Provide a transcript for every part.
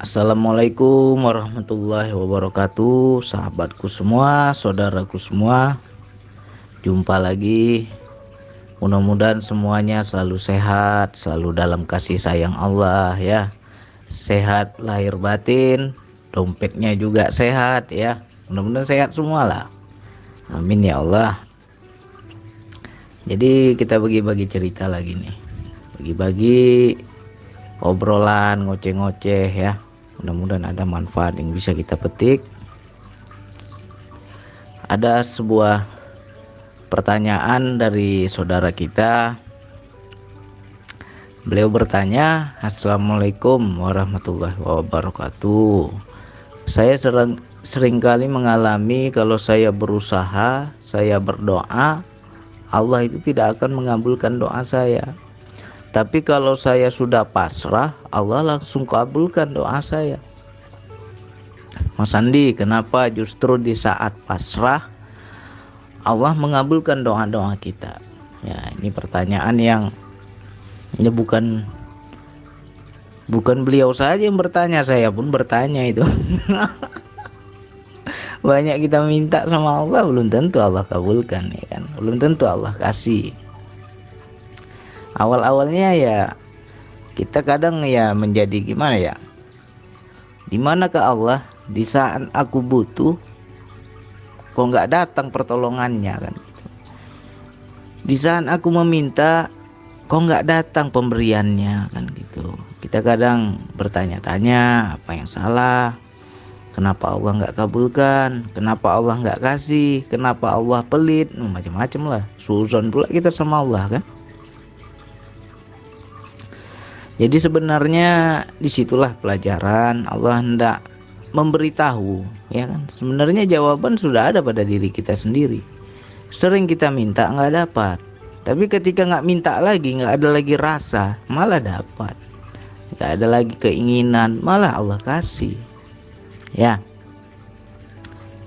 Assalamualaikum warahmatullahi wabarakatuh, sahabatku semua, saudaraku semua. Jumpa lagi. Mudah-mudahan semuanya selalu sehat, selalu dalam kasih sayang Allah ya. Sehat lahir batin, dompetnya juga sehat ya. Mudah-mudahan sehat semua lah. Amin ya Allah. Jadi kita bagi-bagi cerita lagi nih. Bagi-bagi obrolan ngoceh-ngoceh ya. Mudah-mudahan ada manfaat yang bisa kita petik. Ada sebuah pertanyaan dari saudara kita. Beliau bertanya, Assalamualaikum warahmatullahi wabarakatuh. Saya seringkali mengalami kalau saya berusaha, saya berdoa, Allah itu tidak akan mengabulkan doa saya. Tapi kalau saya sudah pasrah, Allah langsung kabulkan doa saya. Mas Andi, kenapa justru di saat pasrah Allah mengabulkan doa-doa kita? Ya, ini pertanyaan yang ini bukan beliau saja yang bertanya, saya pun bertanya itu. Banyak kita minta sama Allah, belum tentu Allah kabulkan ya kan. Belum tentu Allah kasih. Awal-awalnya ya kita kadang ya menjadi gimana ya, dimanakah Allah di saat aku butuh kok nggak datang pertolongannya kan gitu. Di saat aku meminta kok nggak datang pemberiannya kan gitu. Kita kadang bertanya-tanya apa yang salah, kenapa Allah nggak kabulkan, kenapa Allah nggak kasih, kenapa Allah pelit, macam-macam lah. Suzon pula kita sama Allah kan. Jadi sebenarnya disitulah pelajaran Allah hendak memberitahu, ya kan? Sebenarnya jawaban sudah ada pada diri kita sendiri. Sering kita minta nggak dapat, tapi ketika nggak minta lagi, nggak ada lagi rasa, malah dapat. Nggak ada lagi keinginan, malah Allah kasih. Ya,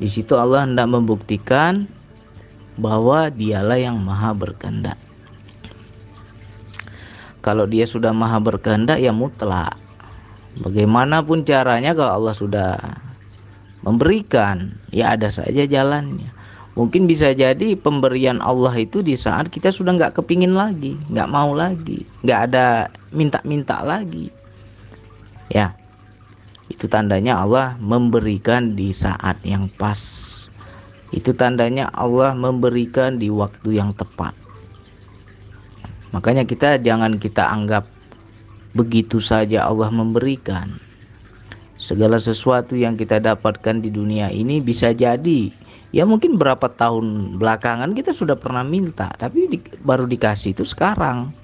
di situ Allah hendak membuktikan bahwa Dialah yang maha berkehendak. Kalau dia sudah maha berkehendak ya mutlak. Bagaimanapun caranya kalau Allah sudah memberikan, ya ada saja jalannya. Mungkin bisa jadi pemberian Allah itu di saat kita sudah nggak kepingin lagi, nggak mau lagi, nggak ada minta-minta lagi. Ya, itu tandanya Allah memberikan di saat yang pas. Itu tandanya Allah memberikan di waktu yang tepat. Makanya jangan kita anggap begitu saja Allah memberikan. Segala sesuatu yang kita dapatkan di dunia ini bisa jadi ya mungkin berapa tahun belakangan kita sudah pernah minta, tapi baru dikasih itu sekarang.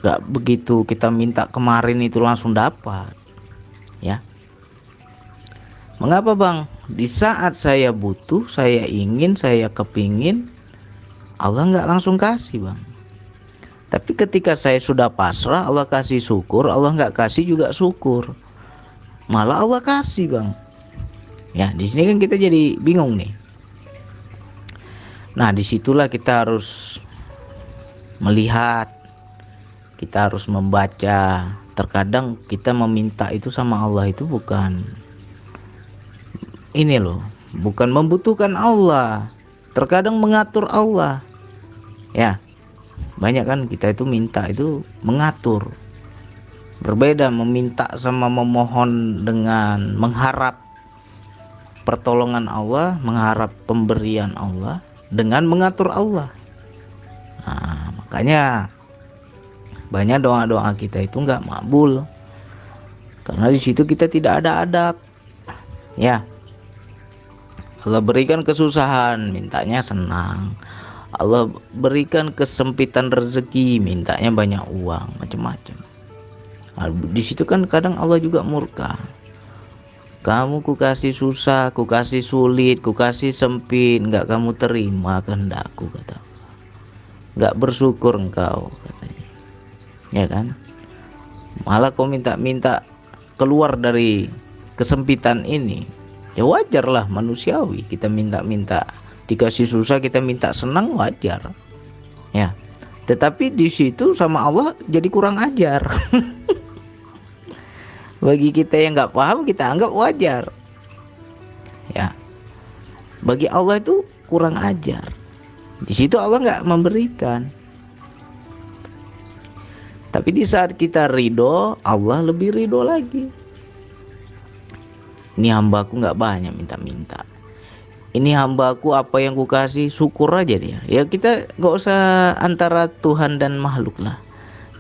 Gak begitu kita minta kemarin itu langsung dapat. Ya. Mengapa bang? Di saat saya butuh, saya ingin, saya kepingin, Allah gak langsung kasih bang. Tapi ketika saya sudah pasrah, Allah kasih syukur, Allah nggak kasih juga syukur. Malah Allah kasih bang. Ya di sini kan kita jadi bingung nih. Nah disitulah kita harus melihat, kita harus membaca. Terkadang kita meminta itu sama Allah itu bukan ini loh, bukan membutuhkan Allah. Terkadang mengatur Allah. Ya. Banyak kan kita itu minta itu mengatur. Berbeda meminta sama memohon dengan mengharap pertolongan Allah, mengharap pemberian Allah dengan mengatur Allah. Nah, makanya banyak doa-doa kita itu nggak makbul karena di situ kita tidak ada adab. Ya, Allah berikan kesusahan, mintanya senang. Allah berikan kesempitan rezeki, mintanya banyak uang, macam-macam. Nah, di situ kan kadang Allah juga murka. Kamu ku kasih susah, ku kasih sulit, ku kasih sempit, enggak kamu terima kehendakku kata Allah. Enggak bersyukur engkau katanya. Ya kan? Malah kau minta-minta keluar dari kesempitan ini. Ya wajarlah manusiawi kita minta-minta. Dikasih susah kita minta senang, wajar. Ya. Tetapi di situ sama Allah jadi kurang ajar. Bagi kita yang nggak paham, kita anggap wajar. Ya, bagi Allah itu kurang ajar. Di situ Allah nggak memberikan. Tapi di saat kita ridho, Allah lebih ridho lagi. Ini hambaku nggak banyak minta-minta. Ini hambaku apa yang ku kasih syukur aja dia. Ya kita nggak usah antara Tuhan dan makhluk lah.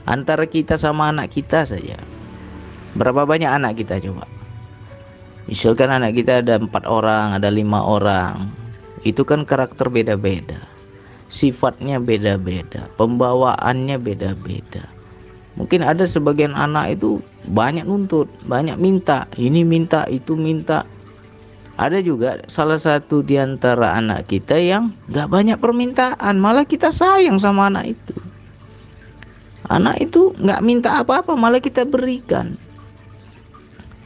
Antara kita sama anak kita saja. Berapa banyak anak kita coba? Misalkan anak kita ada 4 orang, ada 5 orang. Itu kan karakter beda-beda. Sifatnya beda-beda. Pembawaannya beda-beda. Mungkin ada sebagian anak itu banyak nuntut, banyak minta. Ini minta, itu minta. Ada juga salah satu di antara anak kita yang gak banyak permintaan. Malah kita sayang sama anak itu. Anak itu gak minta apa-apa, malah kita berikan.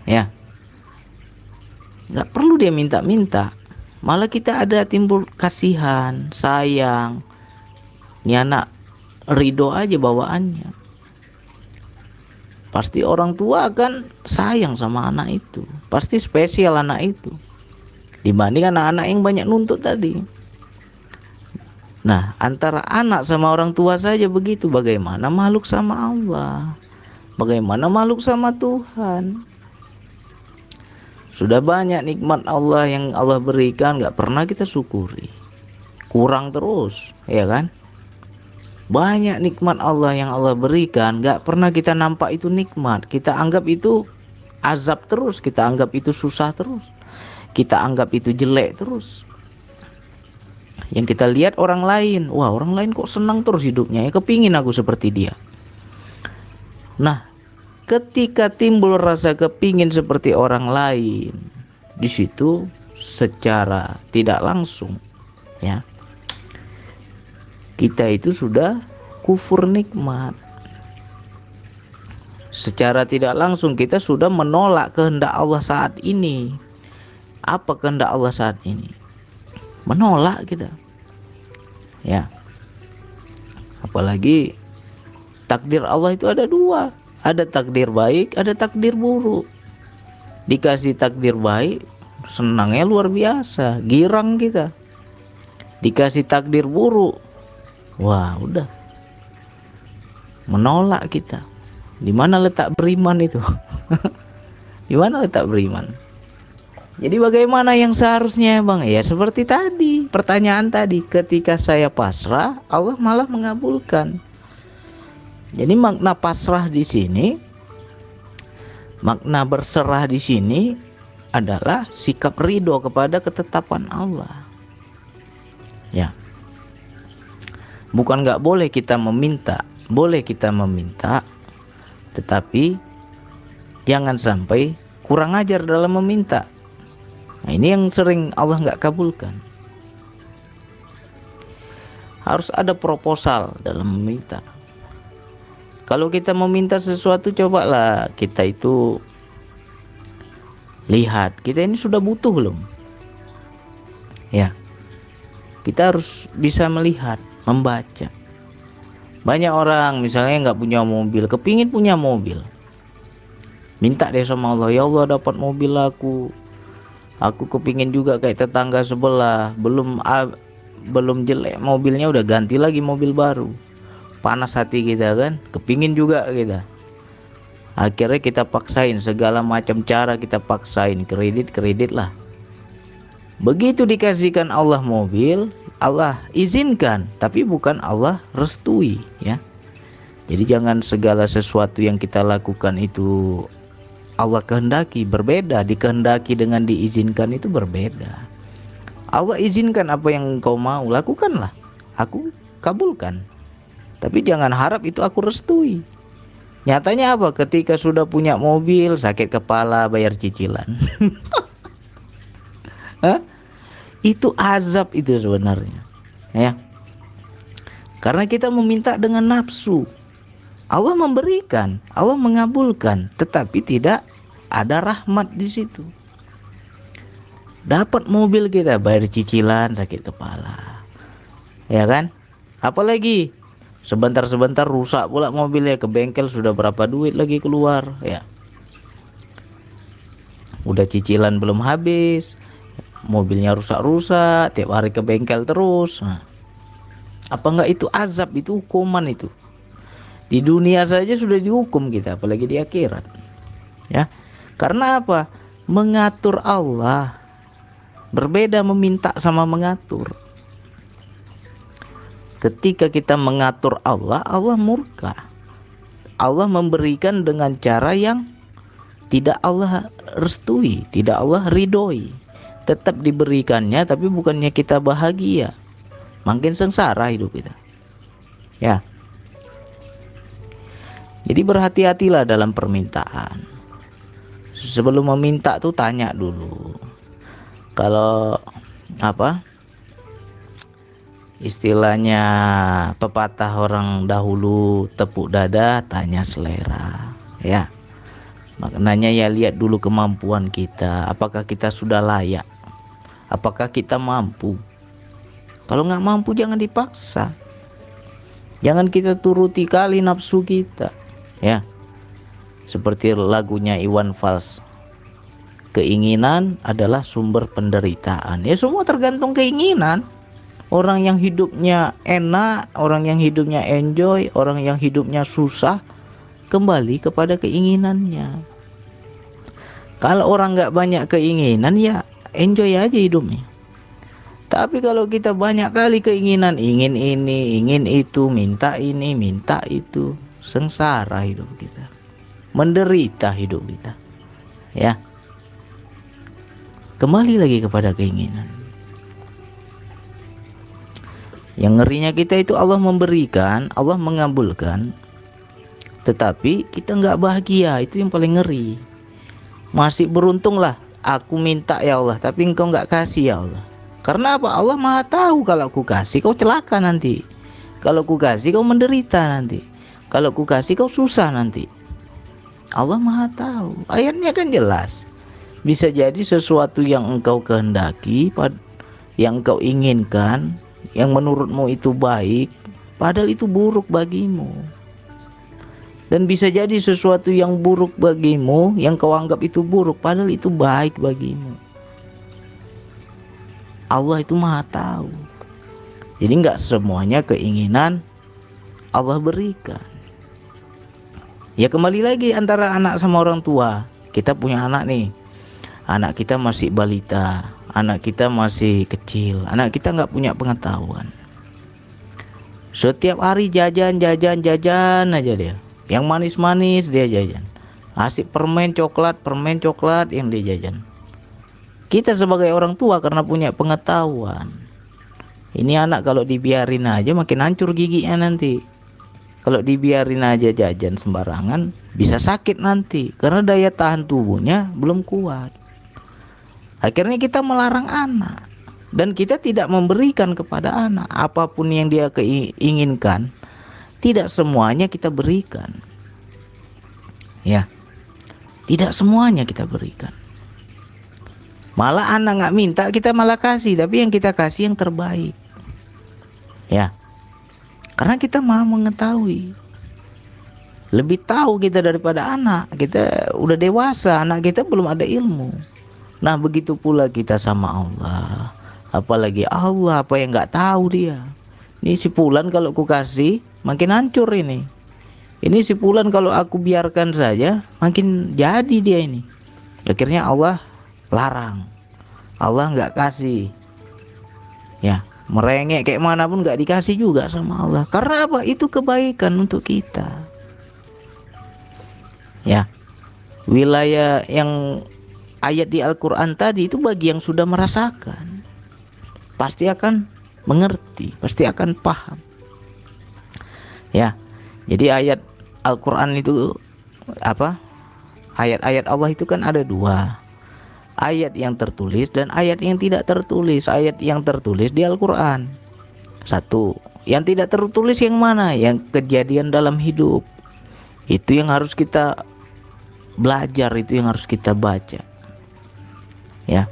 Ya, gak perlu dia minta-minta. Malah kita ada timbul kasihan, sayang. Ini anak ridho aja bawaannya. Pasti orang tua akan sayang sama anak itu. Pasti spesial anak itu dibanding anak-anak yang banyak nuntut tadi. Nah, antara anak sama orang tua saja begitu. Bagaimana makhluk sama Allah? Bagaimana makhluk sama Tuhan? Sudah banyak nikmat Allah yang Allah berikan, gak pernah kita syukuri. Kurang terus, ya kan? Banyak nikmat Allah yang Allah berikan, gak pernah kita nampak itu nikmat. Kita anggap itu azab terus, kita anggap itu susah terus, kita anggap itu jelek terus. Yang kita lihat orang lain, wah orang lain kok senang terus hidupnya, ya kepingin aku seperti dia. Nah, ketika timbul rasa kepingin seperti orang lain, di situ secara tidak langsung, ya, kita itu sudah kufur nikmat. Secara tidak langsung kita sudah menolak kehendak Allah saat ini. Apa kehendak Allah saat ini? Menolak kita. Ya. Apalagi takdir Allah itu ada 2. Ada takdir baik, ada takdir buruk. Dikasih takdir baik, senangnya luar biasa, girang kita. Dikasih takdir buruk, wah udah, menolak kita. Di mana letak beriman itu? Di mana letak beriman? Jadi bagaimana yang seharusnya, Bang? Ya seperti tadi, pertanyaan tadi, ketika saya pasrah, Allah malah mengabulkan. Jadi makna pasrah di sini, makna berserah di sini adalah sikap ridho kepada ketetapan Allah. Ya. Bukan nggak boleh kita meminta, boleh kita meminta, tetapi jangan sampai kurang ajar dalam meminta. Nah, ini yang sering Allah nggak kabulkan. Harus ada proposal dalam meminta. Kalau kita meminta sesuatu, cobalah kita itu lihat, kita ini sudah butuh belum? Ya, kita harus bisa melihat, membaca. Banyak orang misalnya nggak punya mobil, kepingin punya mobil, minta deh sama Allah, ya Allah dapat mobil aku kepingin juga kayak tetangga sebelah, belum jelek mobilnya udah ganti lagi mobil baru. Panas hati kita kan, kepingin juga kita. Akhirnya kita paksain segala macam cara, kita paksain kredit lah. Begitu dikasihkan Allah mobil, Allah izinkan, tapi bukan Allah restui, ya. Jadi jangan segala sesuatu yang kita lakukan itu Allah kehendaki, berbeda. Dikehendaki dengan diizinkan itu berbeda. Allah izinkan apa yang engkau mau, lakukanlah, aku kabulkan. Tapi jangan harap itu aku restui. Nyatanya apa? Ketika sudah punya mobil, sakit kepala bayar cicilan. Hah? Itu azab itu sebenarnya, ya. Karena kita meminta dengan nafsu. Allah memberikan, Allah mengabulkan, tetapi tidak ada rahmat di situ. Dapat mobil kita bayar cicilan, sakit kepala, ya kan? Apalagi sebentar-sebentar rusak pula mobilnya, ke bengkel sudah berapa duit lagi keluar, ya. udah cicilan belum habis, mobilnya rusak-rusak, tiap hari ke bengkel terus. Nah, apa enggak itu azab, itu hukuman itu. Di dunia saja sudah dihukum kita, apalagi di akhirat. Ya. Karena apa? Mengatur Allah. Berbeda meminta sama mengatur. Ketika kita mengatur Allah, Allah murka. Allah memberikan dengan cara yang tidak Allah restui, tidak Allah ridhoi. Tetap diberikannya, tapi bukannya kita bahagia, makin sengsara hidup kita. Ya. Jadi berhati-hatilah dalam permintaan. Sebelum meminta tuh tanya dulu. Kalau apa? Istilahnya pepatah orang dahulu, tepuk dada tanya selera. Ya. Maknanya ya lihat dulu kemampuan kita, apakah kita sudah layak, apakah kita mampu. Kalau nggak mampu jangan dipaksa, jangan kita turuti kali nafsu kita. Ya, seperti lagunya Iwan Fals, keinginan adalah sumber penderitaan. Ya semua tergantung keinginan. Orang yang hidupnya enak, orang yang hidupnya enjoy, orang yang hidupnya susah, kembali kepada keinginannya. Kalau orang nggak banyak keinginan, ya enjoy aja hidupnya. Tapi kalau kita banyak kali keinginan, ingin ini, ingin itu, minta ini, minta itu, sengsara hidup kita, menderita hidup kita. Ya, kembali lagi kepada keinginan. Yang ngerinya kita itu Allah memberikan, Allah mengabulkan, tetapi kita nggak bahagia. Itu yang paling ngeri. Masih beruntunglah aku minta ya Allah, tapi engkau nggak kasih ya Allah. Karena apa? Allah maha tahu, kalau aku kasih kau celaka nanti, kalau aku kasih kau menderita nanti, kalau aku kasih kau susah nanti. Allah maha tahu. Ayatnya kan jelas. Bisa jadi sesuatu yang engkau kehendaki, yang engkau inginkan, yang menurutmu itu baik, padahal itu buruk bagimu. Dan bisa jadi sesuatu yang buruk bagimu, yang kau anggap itu buruk, padahal itu baik bagimu. Allah itu maha tahu. Jadi nggak semuanya keinginan Allah berikan. Ya kembali lagi antara anak sama orang tua. Kita punya anak nih, anak kita masih balita, anak kita masih kecil, anak kita nggak punya pengetahuan. Setiap hari jajan aja dia. Yang manis-manis dia jajan. Asik permen coklat yang dia jajan. Kita sebagai orang tua karena punya pengetahuan, ini anak kalau dibiarin aja makin hancur giginya nanti. Kalau dibiarin aja jajan sembarangan, bisa sakit nanti karena daya tahan tubuhnya belum kuat. Akhirnya kita melarang anak, dan kita tidak memberikan kepada anak apapun yang dia inginkan. Tidak semuanya kita berikan. Ya, tidak semuanya kita berikan. Malah anak nggak minta, kita malah kasih, tapi yang kita kasih yang terbaik. Ya, karena kita maha mengetahui. Lebih tahu kita daripada anak. Kita udah dewasa, anak kita belum ada ilmu. Nah begitu pula kita sama Allah. Apalagi Allah, apa yang nggak tahu dia. Ini si Fulan kalau aku kasih makin hancur ini. Ini si Fulan kalau aku biarkan saja makin jadi dia ini. Akhirnya Allah larang, Allah nggak kasih. Ya, merengek kayak mana pun nggak dikasih juga sama Allah. Karena apa? Itu kebaikan untuk kita. Ya, wilayah yang ayat di Al-Quran tadi itu bagi yang sudah merasakan, pasti akan mengerti, pasti akan paham. Ya, jadi ayat Al-Quran itu apa? Ayat-ayat Allah itu kan ada dua, ayat yang tertulis dan ayat yang tidak tertulis. Ayat yang tertulis di Al-Quran satu, yang tidak tertulis yang mana? Yang kejadian dalam hidup. Itu yang harus kita belajar, itu yang harus kita baca. Ya,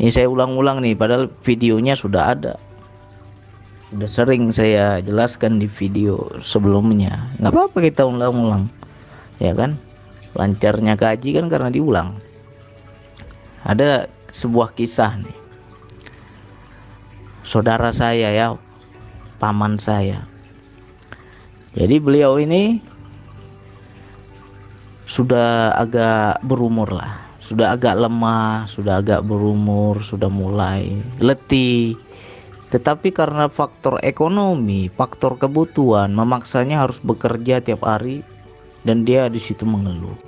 ini saya ulang-ulang nih, padahal videonya sudah ada. Sudah sering saya jelaskan di video sebelumnya. Nggak apa-apa kita ulang-ulang, ya kan? Lancarnya kaji kan karena diulang. Ada sebuah kisah nih, saudara saya ya, paman saya. Jadi beliau ini sudah agak berumur lah, sudah agak lemah, sudah agak berumur, sudah mulai letih. Tetapi karena faktor ekonomi, faktor kebutuhan memaksanya harus bekerja tiap hari, dan dia di situ mengeluh.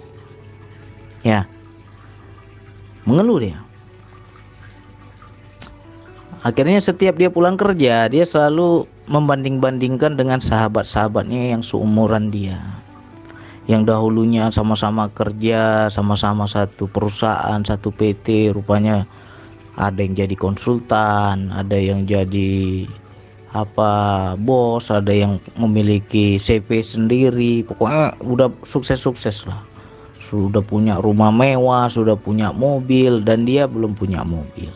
Ya, mengeluh dia. Akhirnya setiap dia pulang kerja, dia selalu membanding-bandingkan dengan sahabat-sahabatnya yang seumuran dia, yang dahulunya sama-sama kerja, sama-sama satu perusahaan, satu PT. Rupanya ada yang jadi konsultan, ada yang jadi bos, ada yang memiliki CV sendiri. Pokoknya udah sukses-sukses lah, sudah punya rumah mewah, sudah punya mobil, dan dia belum punya mobil.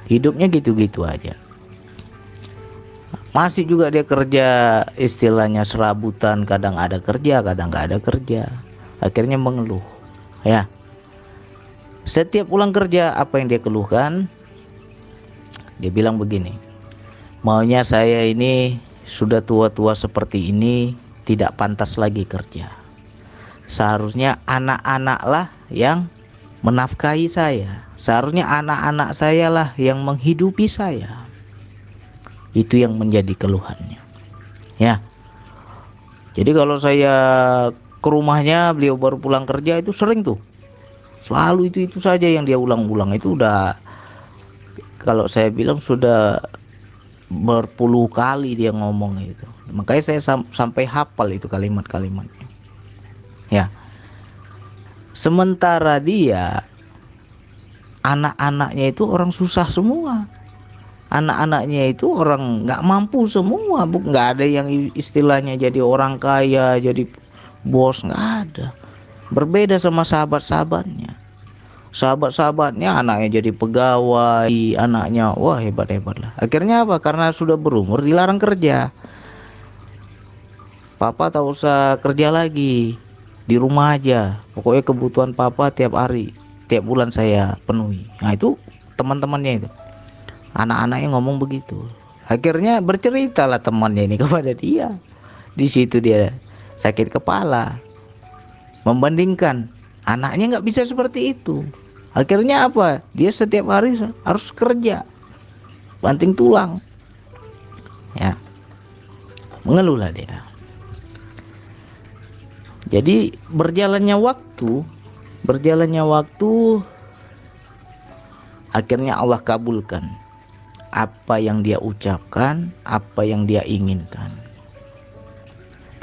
Hidupnya gitu-gitu aja. Masih juga dia kerja, istilahnya serabutan, kadang ada kerja, kadang nggak ada kerja. Akhirnya mengeluh. Ya, setiap pulang kerja, apa yang dia keluhkan? Dia bilang begini, maunya saya ini sudah tua-tua seperti ini, tidak pantas lagi kerja. Seharusnya anak-anak lah yang menafkahi saya. Seharusnya anak-anak saya lah yang menghidupi saya. Itu yang menjadi keluhannya. Ya. Jadi kalau saya ke rumahnya, beliau baru pulang kerja, itu sering tuh. Selalu itu saja yang dia ulang-ulang. Itu udah, kalau saya bilang sudah berpuluh kali dia ngomong itu. Makanya saya sampai hafal itu kalimat-kalimatnya. Ya. Sementara dia, anak-anaknya itu orang susah semua. Anak-anaknya itu orang nggak mampu semua. Nggak ada yang istilahnya jadi orang kaya, jadi bos, nggak ada. Berbeda sama sahabat-sahabatnya. Sahabat-sahabatnya anaknya jadi pegawai, anaknya wah hebat-hebat lah. Akhirnya apa? Karena sudah berumur dilarang kerja. Papa tak usah kerja lagi, di rumah aja. Pokoknya kebutuhan papa tiap hari, tiap bulan saya penuhi. Nah itu teman-temannya itu, anak-anaknya ngomong begitu. Akhirnya berceritalah temannya ini kepada dia. Di situ dia sakit kepala, membandingkan anaknya nggak bisa seperti itu. Akhirnya apa? Dia setiap hari harus kerja, banting tulang. Ya, mengeluhlah dia. Jadi berjalannya waktu, akhirnya Allah kabulkan apa yang dia ucapkan, apa yang dia inginkan.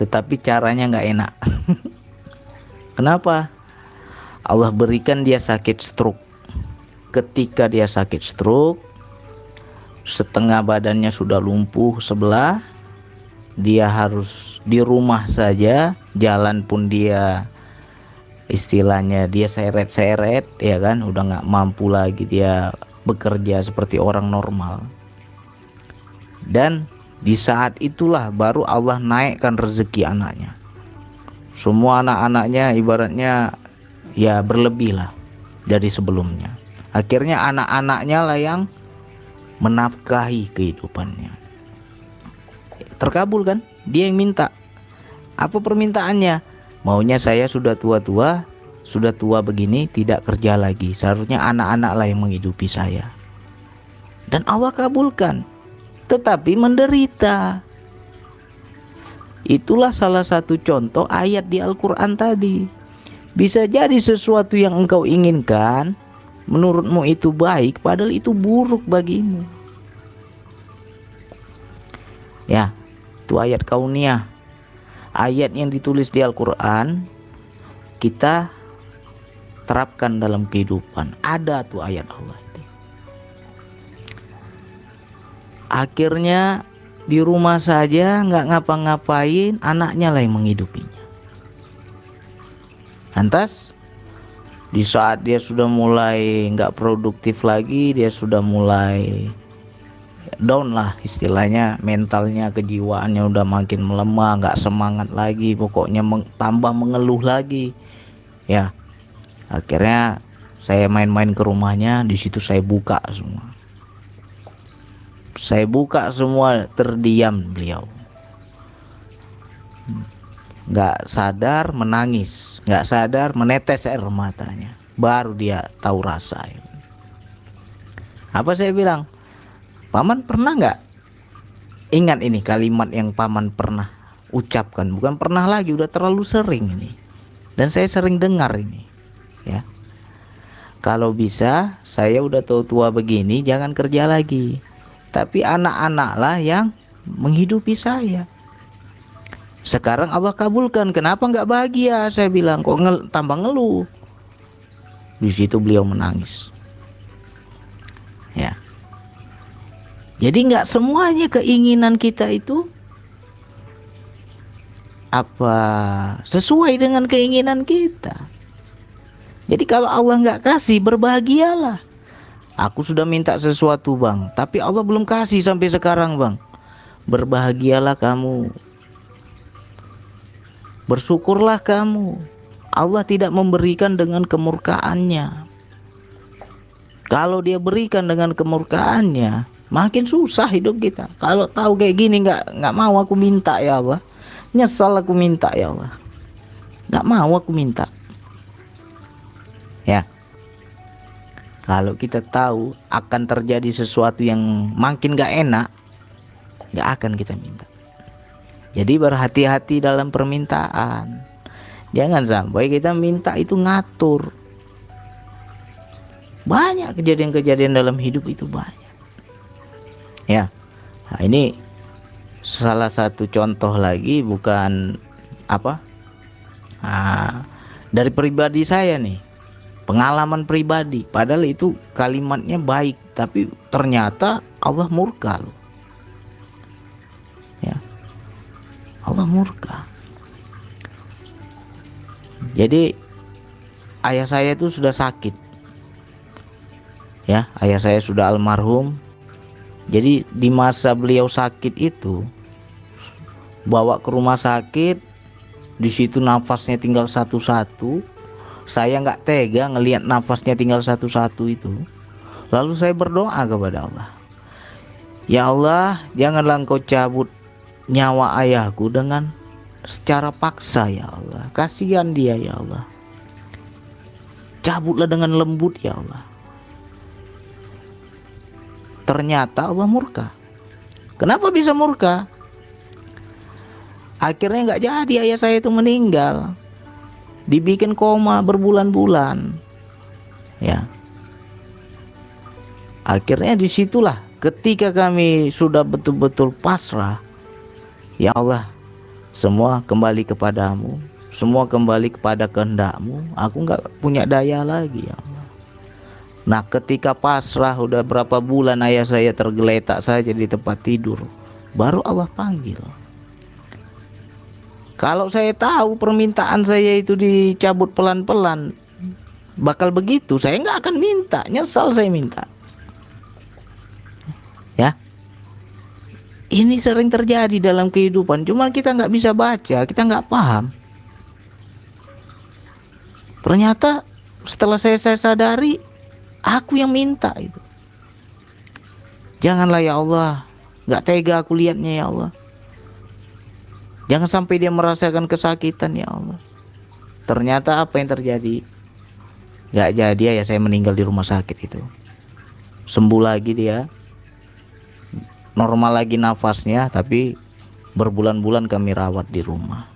Tetapi caranya nggak enak. Kenapa? Allah berikan dia sakit stroke. Ketika dia sakit stroke, setengah badannya sudah lumpuh sebelah, dia harus di rumah saja, jalan pun dia istilahnya dia seret-seret, ya kan, udah nggak mampu lagi dia bekerja seperti orang normal. Dan di saat itulah baru Allah naikkan rezeki anaknya. Semua anak-anaknya ibaratnya ya berlebih lah dari sebelumnya. Akhirnya anak-anaknya lah yang menafkahi kehidupannya. Terkabul kan? Dia yang minta. Apa permintaannya? Maunya saya sudah tua begini, tidak kerja lagi. Seharusnya anak-anak lah yang menghidupi saya. Dan Allah kabulkan. Tetapi menderita. Itulah salah satu contoh ayat di Al-Quran tadi. Bisa jadi sesuatu yang engkau inginkan, menurutmu itu baik, padahal itu buruk bagimu. Ya, itu ayat kauniyah. Ayat yang ditulis di Al-Quran, kita terapkan dalam kehidupan. Ada tuh ayat Allah itu. Akhirnya di rumah saja nggak ngapa-ngapain, anaknya lah yang menghidupinya. Lantas di saat dia sudah mulai nggak produktif lagi, dia sudah mulai down lah istilahnya, mentalnya, kejiwaannya udah makin melemah, nggak semangat lagi, pokoknya tambah mengeluh lagi. Ya, akhirnya Saya main-main ke rumahnya, di situ saya buka semua. Saya buka semua, terdiam beliau. Nggak sadar menangis, nggak sadar menetes air matanya. Baru dia tahu rasa. Apa saya bilang? Paman pernah nggak ingat ini kalimat yang paman pernah ucapkan? Bukan pernah lagi, udah terlalu sering ini. Dan saya sering dengar ini. Ya. Kalau bisa, saya udah tua begini, jangan kerja lagi. Tapi anak-anaklah yang menghidupi saya. Sekarang Allah kabulkan, kenapa nggak bahagia? Saya bilang, kok tambah ngeluh? Di situ beliau menangis. Ya. Jadi nggak semuanya keinginan kita itu sesuai dengan keinginan kita. Jadi kalau Allah nggak kasih, berbahagialah. Aku sudah minta sesuatu bang, tapi Allah belum kasih sampai sekarang bang. Berbahagialah kamu. Bersyukurlah kamu. Allah tidak memberikan dengan kemurkaannya. Kalau dia berikan dengan kemurkaannya, makin susah hidup kita. Kalau tahu kayak gini, nggak mau aku minta ya Allah. Nyesal aku minta ya Allah. Nggak mau aku minta. Ya. Kalau kita tahu akan terjadi sesuatu yang makin gak enak, gak akan kita minta. Jadi berhati-hati dalam permintaan. Jangan sampai kita minta itu ngatur. Banyak kejadian-kejadian dalam hidup itu banyak. Ya. Nah, ini salah satu contoh lagi, bukan dari pribadi saya nih. Pengalaman pribadi, padahal itu kalimatnya baik, tapi ternyata Allah murka loh. Ya. Allah murka. Jadi ayah saya itu sudah sakit. Ya, ayah saya sudah almarhum. Jadi di masa beliau sakit itu, bawa ke rumah sakit, di situ nafasnya tinggal satu-satu. Saya nggak tega ngelihat nafasnya tinggal satu-satu itu. Lalu saya berdoa kepada Allah. Ya Allah, janganlah Engkau cabut nyawa ayahku dengan secara paksa ya Allah. Kasihan dia ya Allah. Cabutlah dengan lembut ya Allah. Ternyata Allah murka. Kenapa bisa murka? Akhirnya nggak jadi ayah saya itu meninggal. Dibikin koma berbulan-bulan. Ya. Akhirnya disitulah ketika kami sudah betul-betul pasrah. Ya Allah, semua kembali kepadamu. Semua kembali kepada kehendak-Mu. Aku nggak punya daya lagi ya Allah. Nah ketika pasrah udah berapa bulan ayah saya tergeletak saja di tempat tidur. Baru Allah panggil. Kalau saya tahu permintaan saya itu dicabut pelan-pelan, bakal begitu, saya nggak akan minta, nyesal saya minta. Ya, ini sering terjadi dalam kehidupan, cuma kita nggak bisa baca, kita nggak paham. Ternyata setelah saya sadari, aku yang minta itu. Janganlah ya Allah, nggak tega aku lihatnya ya Allah. Jangan sampai dia merasakan kesakitan ya Allah. Ternyata apa yang terjadi? Gak jadi ya saya meninggal di rumah sakit itu. Sembuh lagi dia. Normal lagi nafasnya, tapi berbulan-bulan kami rawat di rumah.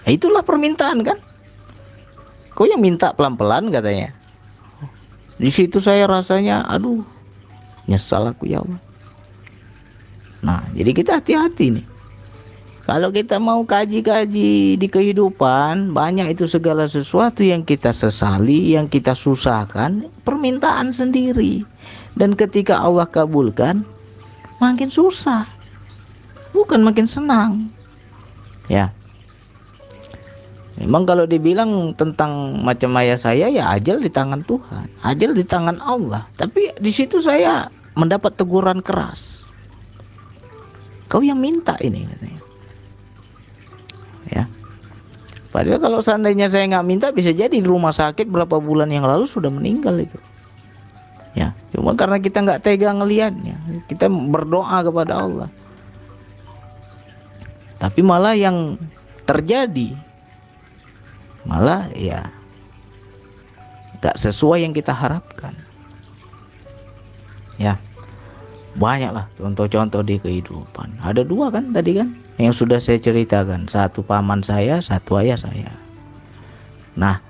Nah, itulah permintaan kan? Kau yang minta pelan-pelan katanya. Di situ saya rasanya aduh, nyesal aku ya Allah. Nah, jadi kita hati-hati nih. Kalau kita mau kaji-kaji di kehidupan, banyak itu segala sesuatu yang kita sesali, yang kita susahkan, permintaan sendiri. Dan ketika Allah kabulkan, makin susah, bukan makin senang. Ya, memang kalau dibilang tentang macam ayah saya, ya ajal di tangan Tuhan, ajal di tangan Allah. Tapi di situ saya mendapat teguran keras. Kau yang minta ini katanya. Ya. Padahal kalau seandainya saya nggak minta, bisa jadi di rumah sakit berapa bulan yang lalu sudah meninggal itu. Ya, cuma karena kita nggak tega ngelihatnya, kita berdoa kepada Allah. Tapi malah yang terjadi, malah ya nggak sesuai yang kita harapkan. Ya, banyaklah contoh-contoh di kehidupan. Ada dua kan tadi kan yang sudah saya ceritakan, satu paman saya, satu ayah saya. Nah,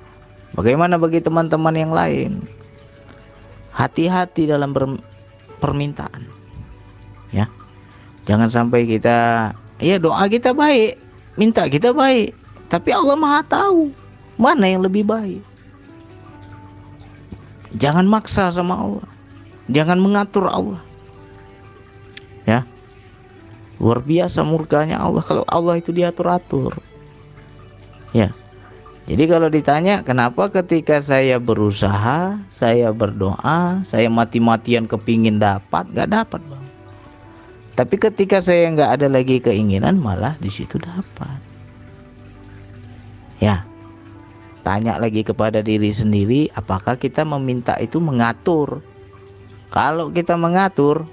bagaimana bagi teman-teman yang lain? Hati-hati dalam permintaan, ya. Jangan sampai kita, ya doa kita baik, minta kita baik, tapi Allah Maha tahu mana yang lebih baik. Jangan maksa sama Allah, jangan mengatur Allah. Ya, luar biasa murkanya Allah kalau Allah itu diatur-atur. Ya, jadi kalau ditanya kenapa ketika saya berusaha, saya berdoa, saya mati-matian kepingin dapat, gak dapat bang. Tapi ketika saya nggak ada lagi keinginan, malah di situ dapat. Ya, tanya lagi kepada diri sendiri, apakah kita meminta itu mengatur? Kalau kita mengatur,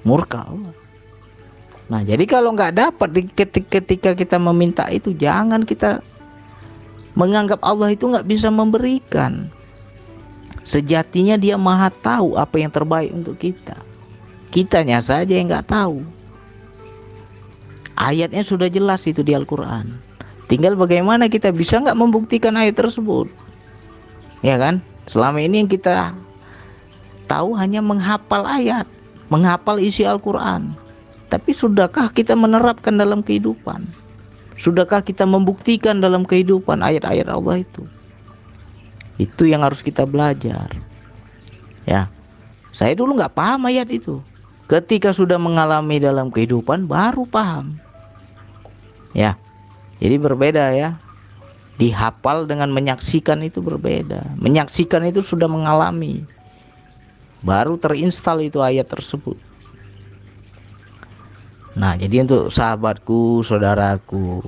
murka Allah. Nah, jadi kalau nggak dapat ketika kita meminta itu, jangan kita menganggap Allah itu nggak bisa memberikan. Sejatinya Dia Maha tahu apa yang terbaik untuk kita. Kitanya saja yang nggak tahu. Ayatnya sudah jelas itu di Al-Quran. Tinggal bagaimana kita bisa nggak membuktikan ayat tersebut, ya kan? Selama ini yang kita tahu hanya menghafal ayat, menghafal isi Al-Quran. Tapi sudahkah kita menerapkan dalam kehidupan? Sudahkah kita membuktikan dalam kehidupan ayat-ayat Allah itu? Itu yang harus kita belajar. Ya, saya dulu nggak paham ayat itu. Ketika sudah mengalami dalam kehidupan, baru paham. Ya, jadi berbeda ya. Dihafal dengan menyaksikan itu berbeda. Menyaksikan itu sudah mengalami, baru terinstal itu ayat tersebut. Nah, jadi untuk sahabatku, saudaraku,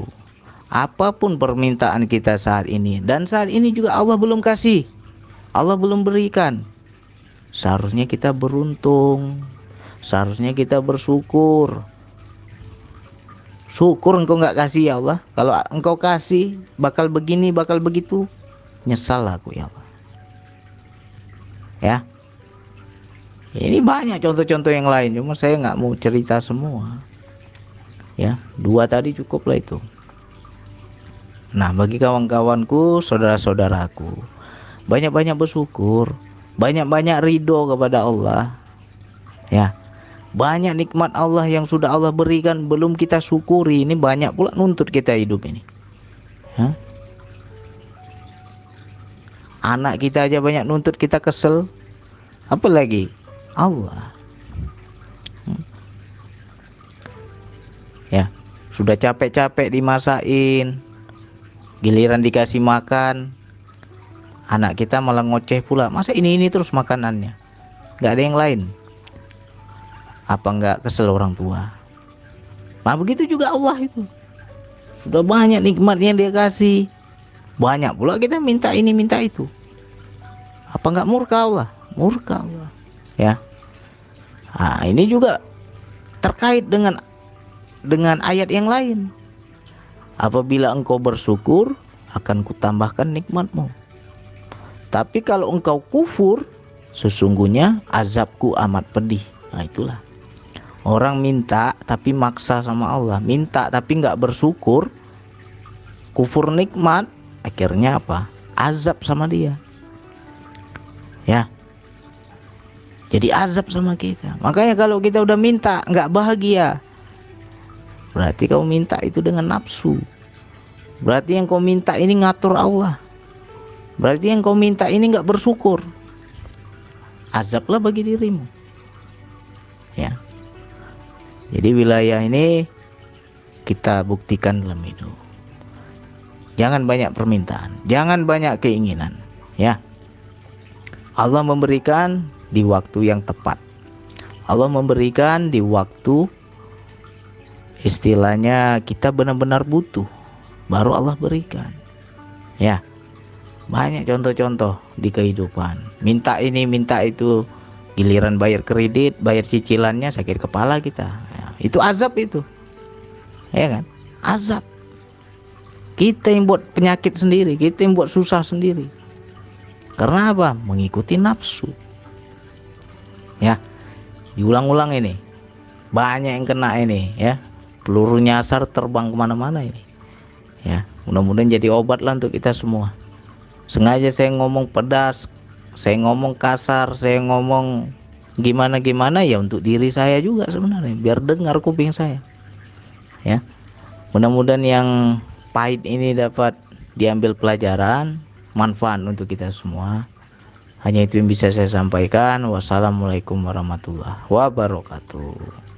apapun permintaan kita saat ini, dan saat ini juga Allah belum kasih, Allah belum berikan, seharusnya kita beruntung, seharusnya kita bersyukur. Syukur engkau nggak kasih ya Allah. Kalau engkau kasih, bakal begini, bakal begitu, nyesal aku ya Allah. Ya, ini banyak contoh-contoh yang lain, cuma saya nggak mau cerita semua. Ya, dua tadi cukup lah itu. Nah, bagi kawan-kawanku, saudara-saudaraku, banyak-banyak bersyukur, banyak-banyak ridho kepada Allah. Ya, banyak nikmat Allah yang sudah Allah berikan belum kita syukuri. Ini banyak pula nuntut kita hidup ini. Hah? Anak kita aja banyak nuntut kita kesel, apalagi Allah. Ya, sudah capek-capek dimasain, giliran dikasih makan, anak kita malah ngoceh pula. Masa ini terus makanannya, nggak ada yang lain? Apa nggak kesel orang tua? Nah, begitu juga Allah itu. Sudah banyak nikmat yang Dia kasih, banyak pula kita minta ini minta itu. Apa nggak murka Allah? Murka Allah. Ya. Nah, ini juga terkait dengan ayat yang lain. Apabila engkau bersyukur, akan kutambahkan nikmatmu. Tapi kalau engkau kufur, sesungguhnya azabku amat pedih. Nah, itulah. Orang minta tapi maksa sama Allah, minta tapi nggak bersyukur, kufur nikmat, akhirnya apa? Azab sama Dia. Ya. Jadi azab sama kita. Makanya kalau kita udah minta nggak bahagia, berarti kau minta itu dengan nafsu. Berarti yang kau minta ini ngatur Allah. Berarti yang kau minta ini nggak bersyukur. Azablah bagi dirimu. Ya. Jadi wilayah ini kita buktikan dalam hidup. Jangan banyak permintaan, jangan banyak keinginan. Ya. Allah memberikan di waktu yang tepat. Allah memberikan di waktu istilahnya kita benar-benar butuh. baru Allah berikan. Ya, banyak contoh-contoh di kehidupan. Minta ini, minta itu, giliran bayar kredit, bayar cicilannya sakit kepala kita. Ya, itu azab itu. Ya kan? Azab. Kita yang buat penyakit sendiri, kita yang buat susah sendiri. Karena apa? Mengikuti nafsu. Ya, diulang-ulang ini. Banyak yang kena ini, ya. Peluru nyasar terbang kemana-mana ini. Ya, mudah-mudahan jadi obat lah untuk kita semua. Sengaja saya ngomong pedas, saya ngomong kasar, saya ngomong gimana-gimana ya untuk diri saya juga sebenarnya, biar dengar kuping saya. Ya, mudah-mudahan yang pahit ini dapat diambil pelajaran, manfaat untuk kita semua. Hanya itu yang bisa saya sampaikan. Wassalamualaikum warahmatullahi wabarakatuh.